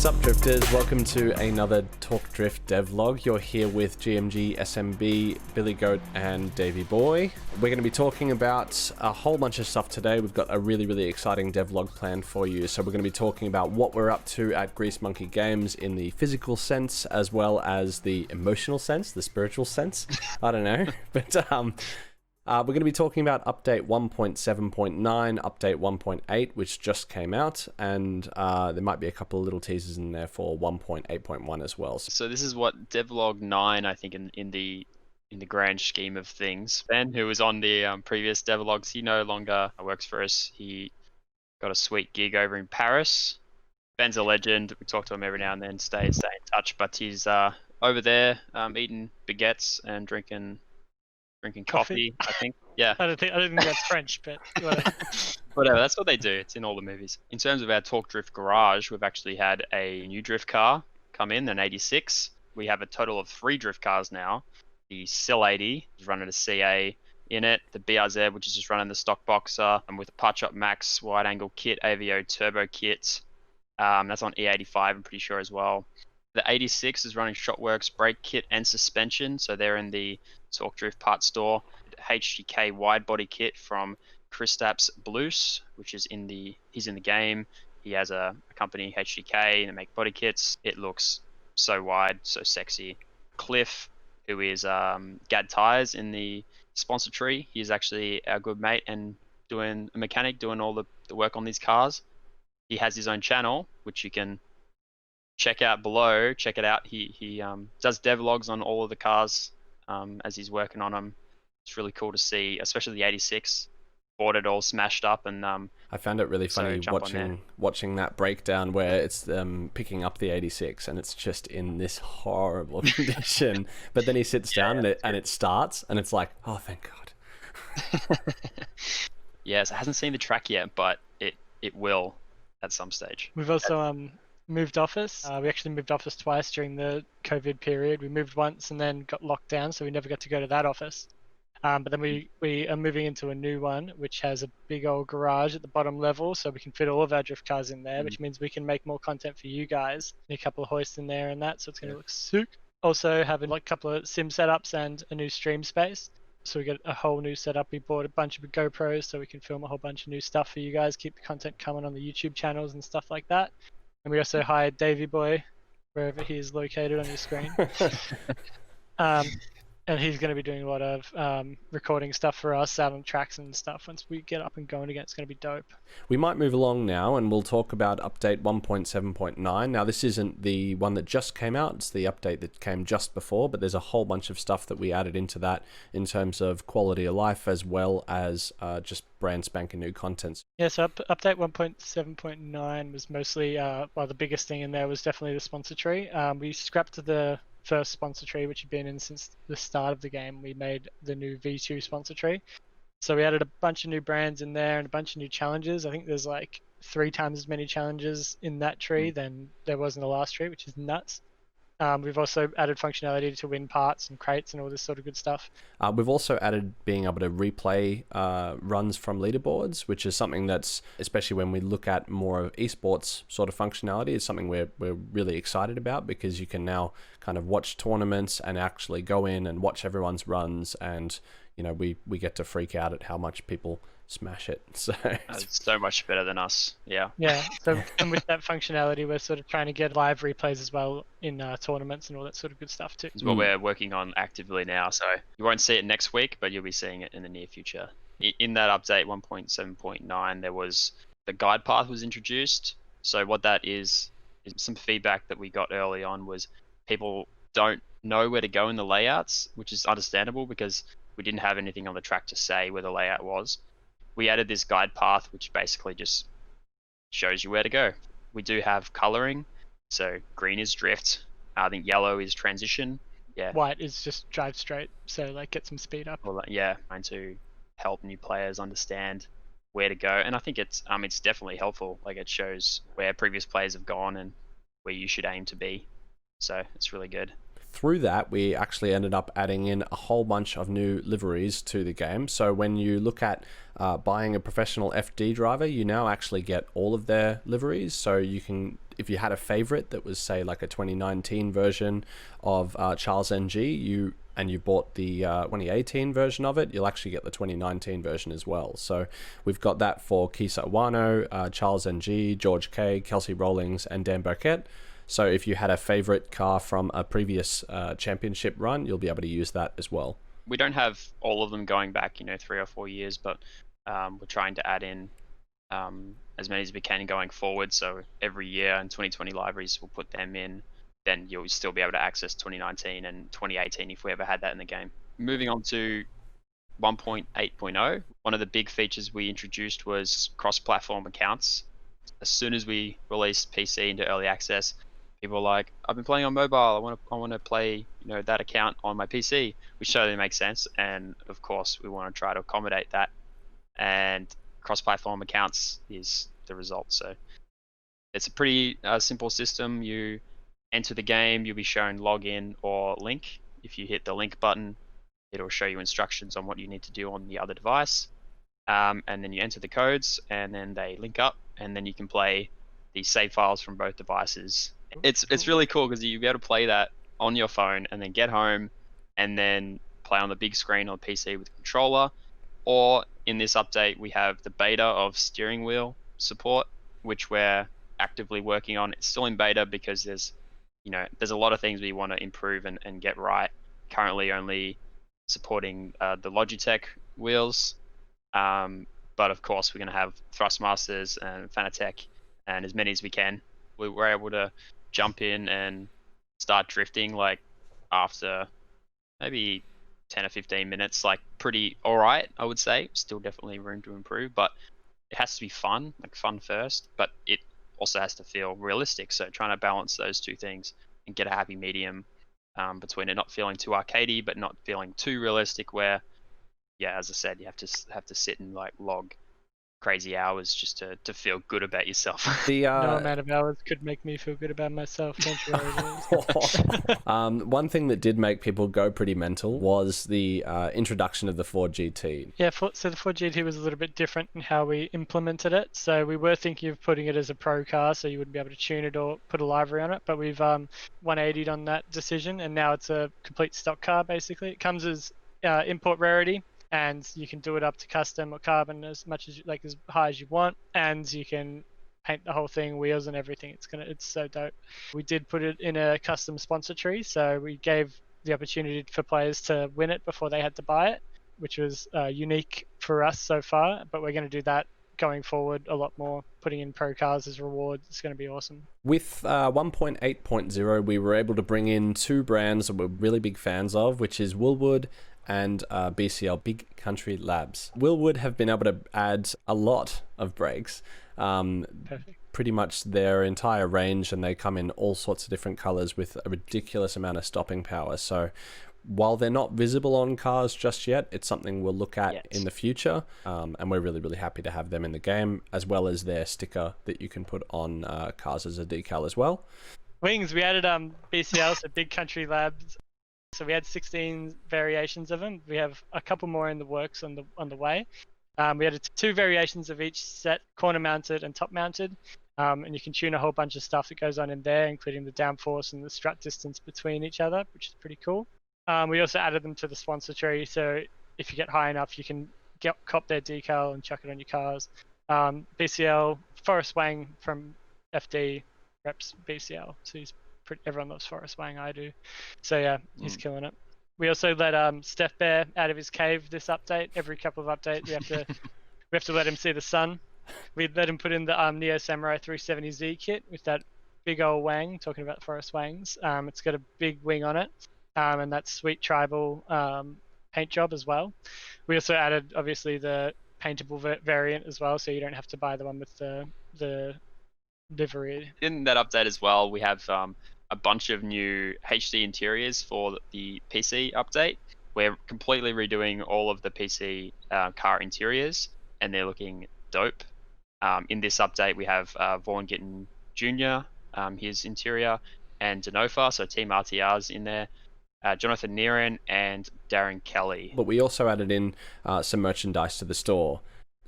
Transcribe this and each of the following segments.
up, drifters? Welcome to another Talk Drift devlog. You're here with GMG-SMB, Billy Goat, and Davey-Boi. We're going to be talking about a whole bunch of stuff today. We've got a really exciting devlog planned for you. So we're going to be talking about what we're up to at Grease Monkey Games in the physical sense, as well as the emotional sense, the spiritual sense. I don't know, but we're going to be talking about update 1.7.9, update 1.8, which just came out, and there might be a couple of little teasers in there for 1.8.1 as well. So this is what devlog 9, I think, in the grand scheme of things. Ben, who was on the previous devlogs, he no longer works for us. He got a sweet gig over in Paris. Ben's a legend. We talk to him every now and then, stay in touch, but he's over there eating baguettes and drinking coffee, I think. Yeah. I don't think that's French, but whatever. Whatever, that's what they do. It's in all the movies. In terms of our Talk Drift garage, we've actually had a new drift car come in, an 86. We have a total of 3 drift cars now. The Cell 80 is running a CA in it. The BRZ, which is just running the stock boxer, and with a Punch Up Max wide angle kit, AVO turbo kit. That's on E85, I'm pretty sure as well. The 86 is running Shotworks brake kit and suspension, so they're in the Talk Drift part store. HGK wide body kit from Kristaps Blues, which is he's in the game. He has a company, HGK, and they make body kits. It looks so wide, so sexy. Cliff, who is Gad Tires in the sponsor tree, he's actually our good mate and doing a mechanic, doing all the work on these cars. He has his own channel, which you can check out below. Check it out. He does devlogs on all of the cars as he's working on them. It's really cool to see, especially the 86. Bought it all smashed up, and I found it really funny watching that breakdown where it's picking up the 86 and it's just in this horrible condition. But then he sits down and it starts, and it's like, oh, thank God. Yes, I hasn't seen the track yet, but it will at some stage. We've also moved office. We actually moved office twice during the COVID period. We moved once and then got locked down, so we never got to go to that office. But then we are moving into a new one, which has a big old garage at the bottom level, so we can fit all of our drift cars in there, which means we can make more content for you guys. A couple of hoists in there and that, so it's going to look sick. Also having like a couple of sim setups and a new stream space. So we got a whole new setup. We bought a bunch of GoPros so we can film a whole bunch of new stuff for you guys, keep the content coming on the YouTube channels and stuff like that. And we also hired Davey-Boi, wherever he is located on your screen. And he's going to be doing a lot of recording stuff for us out on tracks and stuff. Once we get up and going again, it's going to be dope. We might move along now, and we'll talk about update 1.7.9. Now, this isn't the one that just came out. It's the update that came just before, but there's a whole bunch of stuff that we added into that in terms of quality of life, as well as just brand spanking new content. Yeah, so update 1.7.9 was mostly, the biggest thing in there was definitely the sponsor tree. We scrapped the first sponsor tree, which had been in since the start of the game. We made the new V2 sponsor tree. So we added a bunch of new brands in there and a bunch of new challenges. I think there's like 3 times as many challenges in that tree than there was in the last tree, which is nuts. We've also added functionality to win parts and crates and all this sort of good stuff. We've also added being able to replay runs from leaderboards, which is something that's, especially when we look at more of esports sort of functionality, is something we're really excited about, because you can now kind of watch tournaments and actually go in and watch everyone's runs, and we get to freak out at how much people smash it. So it's so much better than us. Yeah. So and with that functionality, we're sort of trying to get live replays as well in tournaments and all that sort of good stuff too. It's what we're working on actively now, so you won't see it next week, but you'll be seeing it in the near future. In that update 1.7.9, there was the guide path was introduced. So what that is some feedback that we got early on was people don't know where to go in the layouts, which is understandable because we didn't have anything on the track to say where the layout was. We added this guide path, which basically just shows you where to go. We do have coloring, so green is drift. I think yellow is transition. Yeah. White is just drive straight, so like get some speed up. Well, yeah, trying to help new players understand where to go, and I think it's definitely helpful. Like, it shows where previous players have gone and where you should aim to be. So it's really good. Through that, we actually ended up adding in a whole bunch of new liveries to the game. So when you look at buying a professional FD driver, you now actually get all of their liveries. So you can if you had a favorite that was, say, like a 2019 version of Charles NG, you bought the 2018 version of it, you'll actually get the 2019 version as well. So we've got that for Kisa Iwano, Charles NG, George K, Kelsey Rawlings, and Dan Burkett. So if you had a favorite car from a previous championship run, you'll be able to use that as well. We don't have all of them going back, 3 or 4 years, but we're trying to add in as many as we can going forward. So every year in 2020 libraries, we'll put them in. Then you'll still be able to access 2019 and 2018 if we ever had that in the game. Moving on to 1.8.0, one of the big features we introduced was cross-platform accounts. As soon as we released PC into early access, people were like, I've been playing on mobile, I want to play that account on my PC, which totally makes sense. And of course, we want to try to accommodate that. And cross-platform accounts is the result. So it's a pretty simple system. You enter the game, you'll be shown login or link. If you hit the link button, it'll show you instructions on what you need to do on the other device. And then you enter the codes, and then they link up, and then you can play the save files from both devices. It's really cool because you'll be able to play that on your phone and then get home and then play on the big screen on the PC with a controller. Or in this update, we have the beta of steering wheel support, which we're actively working on. It's still in beta because there's a lot of things we want to improve and get right. Currently only supporting the Logitech wheels, but of course we're going to have Thrustmasters and Fanatec and as many as we can. We were able to jump in and start drifting like after maybe 10 or 15 minutes, like pretty alright, I would say. Still definitely room to improve, but it has to be fun, like fun first, but it also has to feel realistic. So trying to balance those two things and get a happy medium between it not feeling too arcadey but not feeling too realistic, where as I said, you have to sit and like log crazy hours just to feel good about yourself. No amount of hours could make me feel good about myself. Don't you worry. One thing that did make people go pretty mental was the introduction of the Ford GT. Yeah, so the Ford GT was a little bit different in how we implemented it. So we were thinking of putting it as a pro car, so you wouldn't be able to tune it or put a livery on it, but we've 180'd on that decision, and now it's a complete stock car basically. It comes as import rarity, and you can do it up to custom or carbon as much as as high as you want, and you can paint the whole thing, wheels and everything. It's so dope. We did put it in a custom sponsor tree, so we gave the opportunity for players to win it before they had to buy it, which was unique for us so far, but we're going to do that going forward a lot more, putting in pro cars as rewards. It's going to be awesome. With 1.8.0, we were able to bring in two brands that we're really big fans of, which is Willwood and BCL, Big Country Labs. Willwood have been able to add a lot of brakes, pretty much their entire range, and they come in all sorts of different colors with a ridiculous amount of stopping power. So while they're not visible on cars just yet, it's something we'll look at in the future, and we're really, really happy to have them in the game, as well as their sticker that you can put on cars as a decal as well. Wings, we added BCL, so Big Country Labs. So we had 16 variations of them. We have a couple more in the works on the way. We added 2 variations of each set, corner mounted and top mounted. And you can tune a whole bunch of stuff that goes on in there, including the downforce and the strut distance between each other, which is pretty cool. We also added them to the sponsor tree, so if you get high enough, you can cop their decal and chuck it on your cars. BCL, Forrest Wang from FD reps BCL, so everyone loves Forrest Wang, I do. So yeah, he's killing it. We also let Steph Bear out of his cave this update. Every couple of updates, we have to let him see the sun. We let him put in the Neo Samurai 370Z kit with that big old wang, talking about Forrest Wangs. It's got a big wing on it, and that sweet tribal paint job as well. We also added, obviously, the paintable variant as well, so you don't have to buy the one with the livery. In that update as well, we have a bunch of new HD interiors for the PC update. We're completely redoing all of the PC car interiors, and they're looking dope. In this update, we have Vaughn Gittin Jr., his interior, and Denofa, so Team RTR's in there, Jonathan Nearan, and Darren Kelly. But we also added in some merchandise to the store.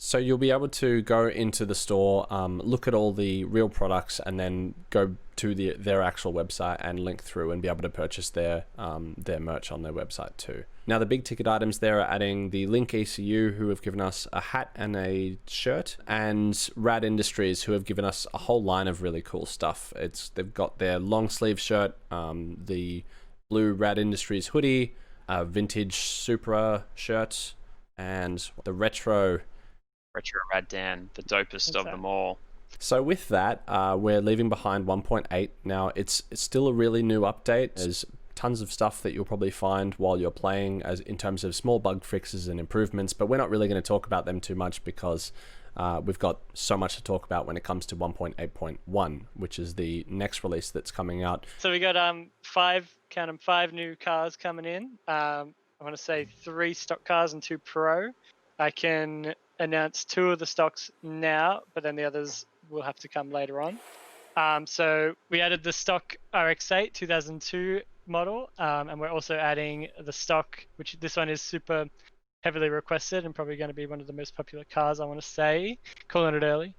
So you'll be able to go into the store, look at all the real products, and then go to their actual website and link through and be able to purchase their merch on their website too. Now the big ticket items there are adding the Link ECU, who have given us a hat and a shirt, and Rad Industries, who have given us a whole line of really cool stuff. They've got their long sleeve shirt, the blue Rad Industries hoodie, vintage Supra shirt, and the retro Rad Dan, the dopest of them all. So with that, we're leaving behind 1.8. Now it's still a really new update. There's tons of stuff that you'll probably find while you're playing as in terms of small bug fixes and improvements, but we're not really going to talk about them too much because we've got so much to talk about when it comes to 1.8.1, which is the next release that's coming out. So we got five new cars coming in. I want to say 3 stock cars and 2 pro. I can announce 2 of the stocks now, but then the others will have to come later on. So we added the stock RX-8 2002 model, and we're also adding the stock, which this one is super heavily requested and probably going to be one of the most popular cars, I want to say, calling it early.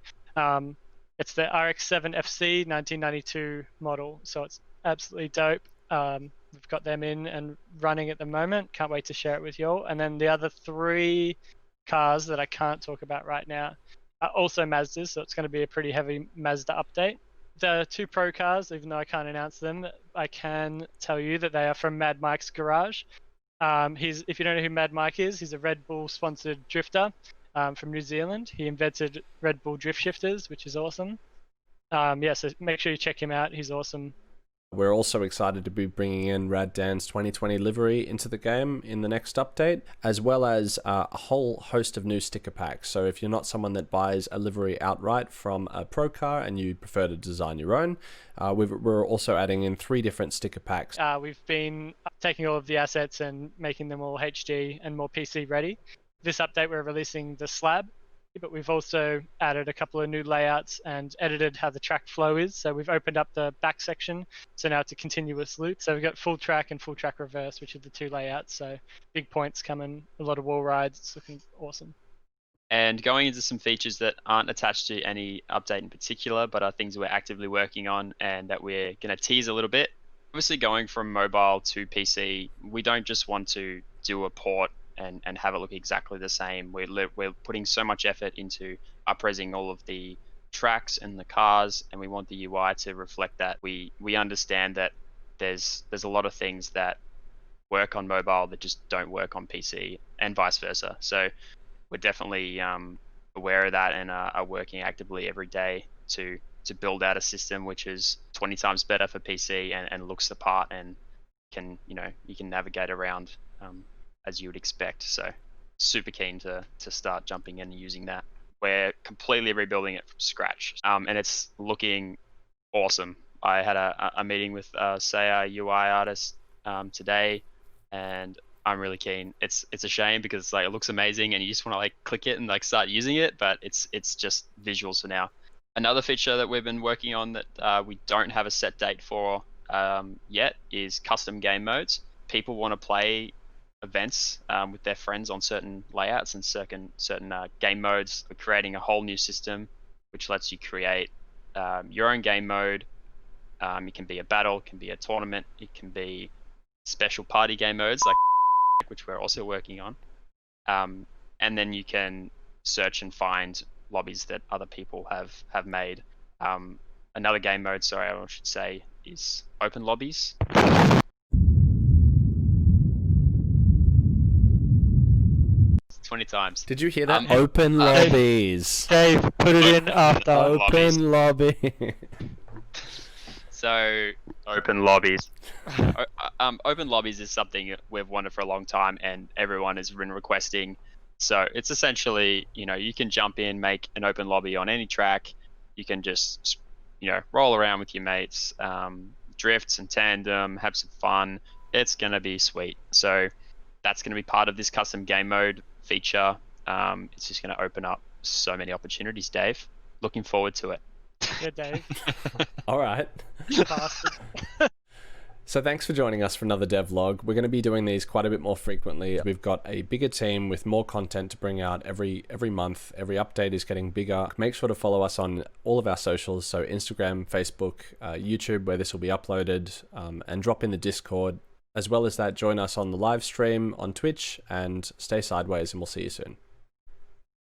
It's the RX-7 FC 1992 model, so it's absolutely dope. We've got them in and running at the moment. Can't wait to share it with y'all. And then the other 3 cars that I can't talk about right now are also Mazdas, so it's going to be a pretty heavy Mazda update. The 2 pro cars, even though I can't announce them, I can tell you that they are from Mad Mike's garage. If you don't know who Mad Mike is, he's a Red Bull sponsored drifter from New Zealand. He invented Red Bull drift shifters, which is awesome. So make sure you check him out. He's awesome. We're also excited to be bringing in Rad Dan's 2020 livery into the game in the next update, as well as a whole host of new sticker packs. So if you're not someone that buys a livery outright from a pro car and you prefer to design your own, we're also adding in 3 different sticker packs. We've been taking all of the assets and making them all HD and more PC ready. This update, we're releasing the slab, but we've also added a couple of new layouts and edited how the track flow is. So we've opened up the back section, so now it's a continuous loop. So we've got full track and full track reverse, which are the 2 layouts. So big points coming, a lot of wall rides. It's looking awesome. And going into some features that aren't attached to any update in particular, but are things we're actively working on and that we're going to tease a little bit. Obviously, going from mobile to PC, we don't just want to do a port and have it look exactly the same. We're putting so much effort into up-resing all of the tracks and the cars, and we want the UI to reflect that. We understand that there's a lot of things that work on mobile that just don't work on PC, and vice versa. So we're definitely aware of that and are working actively every day to build out a system which is 20 times better for PC and looks the part and you can navigate around as you would expect. So super keen to start jumping in and using that. We're completely rebuilding it from scratch, and it's looking awesome. I had a meeting with our UI artist today, and I'm really keen. It's a shame because it looks amazing and you just want to click it and start using it, but it's just visuals for now. Another feature that we've been working on that we don't have a set date for yet is custom game modes. People want to play events with their friends on certain layouts and certain game modes. We're creating a whole new system which lets you create your own game mode. It can be a battle, it can be a tournament, it can be special party game modes which we're also working on. And then you can search and find lobbies that other people have made. Another game mode, I should say, is open lobbies. 20 times. Did you hear that? Open lobbies. Dave, put it in after. Open lobby. So, open lobbies. Open lobbies is something we've wanted for a long time and everyone has been requesting. So it's essentially, you can jump in, make an open lobby on any track. You can just, roll around with your mates, drifts and tandem, have some fun. It's going to be sweet. So that's going to be part of this custom game mode feature. It's just going to open up so many opportunities, Dave. Looking forward to it. Yeah, Dave. All right. So thanks for joining us for another devlog. We're going to be doing these quite a bit more frequently. We've got a bigger team with more content to bring out every month. Every update is getting bigger. Make sure to follow us on all of our socials, so Instagram, Facebook, YouTube, where this will be uploaded, and drop in the Discord. As well as that, join us on the live stream on Twitch, and stay sideways, and we'll see you soon.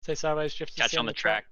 Stay sideways, drift. Catch you on the track.